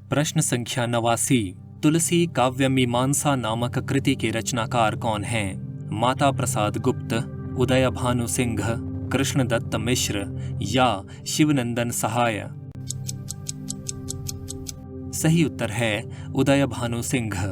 प्रश्न संख्या 89। तुलसी काव्य मीमांसा नामक कृति के रचनाकार कौन हैं? माता प्रसाद गुप्त, उदय भानु सिंह, कृष्णदत्त मिश्र या शिवनंदन सहाय? सही उत्तर है उदय भानु सिंह।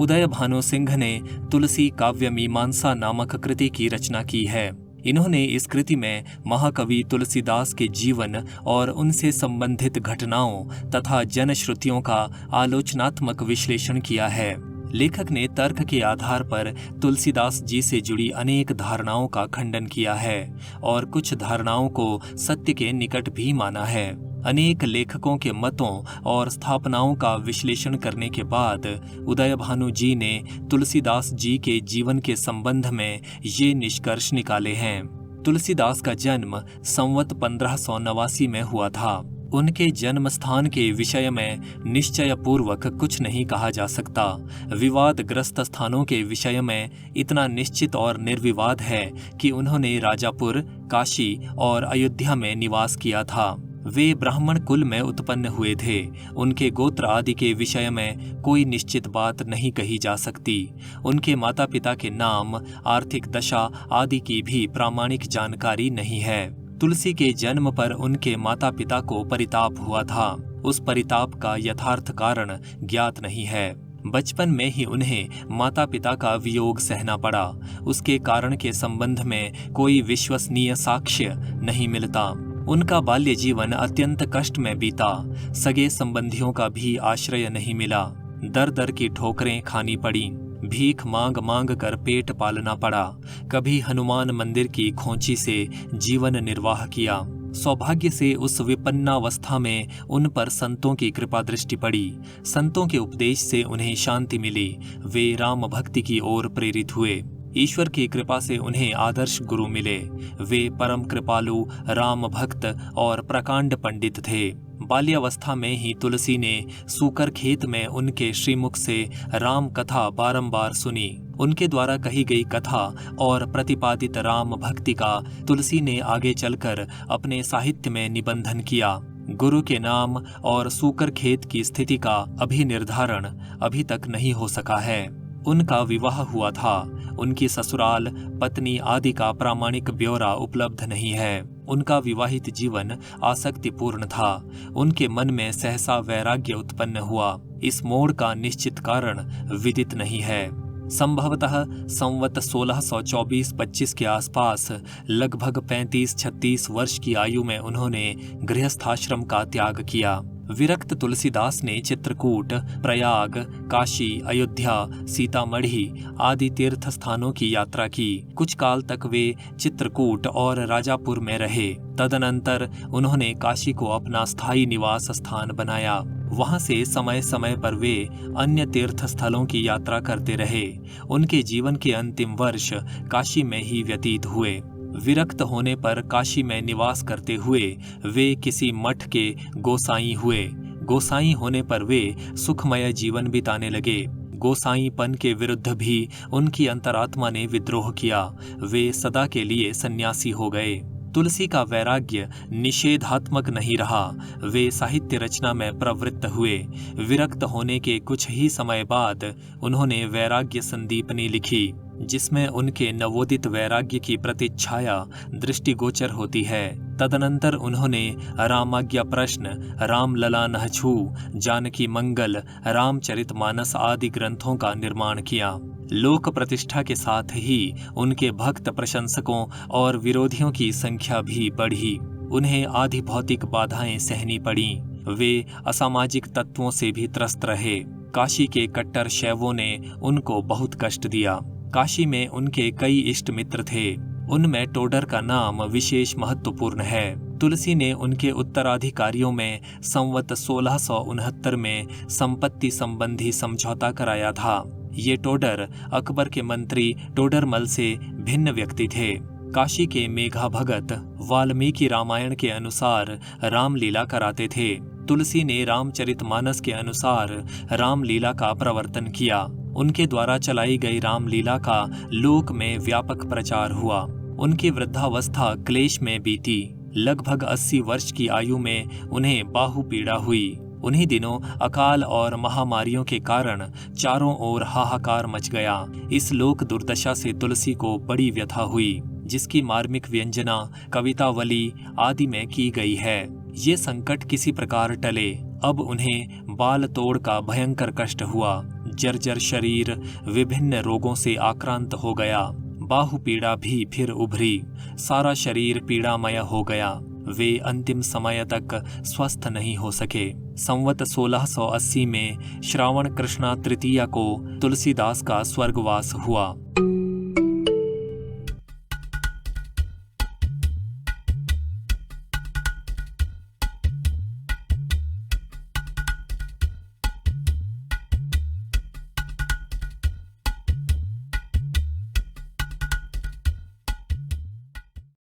उदय भानु सिंह ने तुलसी काव्य मीमांसा नामक कृति की रचना की है। इन्होंने इस कृति में महाकवि तुलसीदास के जीवन और उनसे संबंधित घटनाओं तथा जनश्रुतियों का आलोचनात्मक विश्लेषण किया है। लेखक ने तर्क के आधार पर तुलसीदास जी से जुड़ी अनेक धारणाओं का खंडन किया है और कुछ धारणाओं को सत्य के निकट भी माना है। अनेक लेखकों के मतों और स्थापनाओं का विश्लेषण करने के बाद उदय भानु जी ने तुलसीदास जी के जीवन के संबंध में ये निष्कर्ष निकाले हैं। तुलसीदास का जन्म संवत 1589 में हुआ था। उनके जन्म स्थान के विषय में निश्चय पूर्वक कुछ नहीं कहा जा सकता। विवादग्रस्त स्थानों के विषय में इतना निश्चित और निर्विवाद है कि उन्होंने राजापुर, काशी और अयोध्या में निवास किया था। वे ब्राह्मण कुल में उत्पन्न हुए थे। उनके गोत्र आदि के विषय में कोई निश्चित बात नहीं कही जा सकती। उनके माता पिता के नाम, आर्थिक दशा आदि की भी प्रामाणिक जानकारी नहीं है। तुलसी के जन्म पर उनके माता पिता को परिताप हुआ था। उस परिताप का यथार्थ कारण ज्ञात नहीं है। बचपन में ही उन्हें माता पिता का वियोग सहना पड़ा। उसके कारण के संबंध में कोई विश्वसनीय साक्ष्य नहीं मिलता। उनका बाल्य जीवन अत्यंत कष्ट में बीता। सगे संबंधियों का भी आश्रय नहीं मिला। दर दर की ठोकरें खानी पड़ी। भीख मांग मांग कर पेट पालना पड़ा। कभी हनुमान मंदिर की खोंची से जीवन निर्वाह किया। सौभाग्य से उस विपन्नावस्था में उन पर संतों की कृपा दृष्टि पड़ी। संतों के उपदेश से उन्हें शांति मिली। वे राम भक्ति की ओर प्रेरित हुए। ईश्वर की कृपा से उन्हें आदर्श गुरु मिले। वे परम कृपालु, राम भक्त और प्रकांड पंडित थे। बाल्यावस्था में ही तुलसी ने सूकर खेत में उनके श्रीमुख से राम कथा बारंबार सुनी। उनके द्वारा कही गई कथा और प्रतिपादित राम भक्ति का तुलसी ने आगे चलकर अपने साहित्य में निबंधन किया। गुरु के नाम और सूकर खेत की स्थिति का अभी निर्धारण अभी तक नहीं हो सका है। उनका विवाह हुआ था। उनकी ससुराल, पत्नी आदि का प्रामाणिक ब्यौरा उपलब्ध नहीं है। उनका विवाहित जीवन आसक्तिपूर्ण था। उनके मन में सहसा वैराग्य उत्पन्न हुआ। इस मोड़ का निश्चित कारण विदित नहीं है। संभवतः संवत 1624-25 के आसपास लगभग 35-36 वर्ष की आयु में उन्होंने गृहस्थाश्रम का त्याग किया। विरक्त तुलसीदास ने चित्रकूट, प्रयाग, काशी, अयोध्या, सीतामढ़ी आदि तीर्थ स्थानों की यात्रा की। कुछ काल तक वे चित्रकूट और राजापुर में रहे। तदनंतर उन्होंने काशी को अपना स्थायी निवास स्थान बनाया। वहां से समय समय पर वे अन्य तीर्थ स्थलों की यात्रा करते रहे। उनके जीवन के अंतिम वर्ष काशी में ही व्यतीत हुए। विरक्त होने पर काशी में निवास करते हुए वे किसी मठ के गोसाई हुए। गोसाई होने पर वे सुखमय जीवन बिताने लगे। गोसाईपन के विरुद्ध भी उनकी अंतरात्मा ने विद्रोह किया। वे सदा के लिए सन्यासी हो गए। तुलसी का वैराग्य निषेधात्मक नहीं रहा। वे साहित्य रचना में प्रवृत्त हुए। विरक्त होने के कुछ ही समय बाद उन्होंने वैराग्य संदीपनी लिखी, जिसमें उनके नवोदित वैराग्य की प्रतिच्छाया दृष्टिगोचर होती है। तदनंतर उन्होंने रामाज्ञा प्रश्न, रामलला नहछू, जानकी मंगल, रामचरितमानस आदि ग्रंथों का निर्माण किया। लोक प्रतिष्ठा के साथ ही उनके भक्त प्रशंसकों और विरोधियों की संख्या भी बढ़ी। उन्हें आदि भौतिक बाधाएं सहनी पड़ी। वे असामाजिक तत्वों से भी त्रस्त रहे। काशी के कट्टर शैवों ने उनको बहुत कष्ट दिया। काशी में उनके कई इष्ट मित्र थे। उनमें टोडर का नाम विशेष महत्वपूर्ण है। तुलसी ने उनके उत्तराधिकारियों में संवत 1669 में संपत्ति संबंधी समझौता कराया था। ये टोडर अकबर के मंत्री टोडरमल से भिन्न व्यक्ति थे। काशी के मेघा भगत वाल्मीकि रामायण के अनुसार रामलीला कराते थे। तुलसी ने रामचरितमानस के अनुसार रामलीला का प्रवर्तन किया। उनके द्वारा चलाई गई रामलीला का लोक में व्यापक प्रचार हुआ। उनकी वृद्धावस्था क्लेश में बीती। लगभग 80 वर्ष की आयु में उन्हें बाहु पीड़ा हुई। उन्हीं दिनों अकाल और महामारियों के कारण चारों ओर हाहाकार मच गया। इस लोक दुर्दशा से तुलसी को बड़ी व्यथा हुई, जिसकी मार्मिक व्यंजना कवितावली आदि में की गई है। ये संकट किसी प्रकार टले। अब उन्हें बाल तोड़ का भयंकर कष्ट हुआ। जर्जर शरीर विभिन्न रोगों से आक्रांत हो गया। बाहु पीड़ा भी फिर उभरी। सारा शरीर पीड़ामय हो गया। वे अंतिम समय तक स्वस्थ नहीं हो सके। संवत 1680 में श्रावण कृष्णा तृतीया को तुलसीदास का स्वर्गवास हुआ।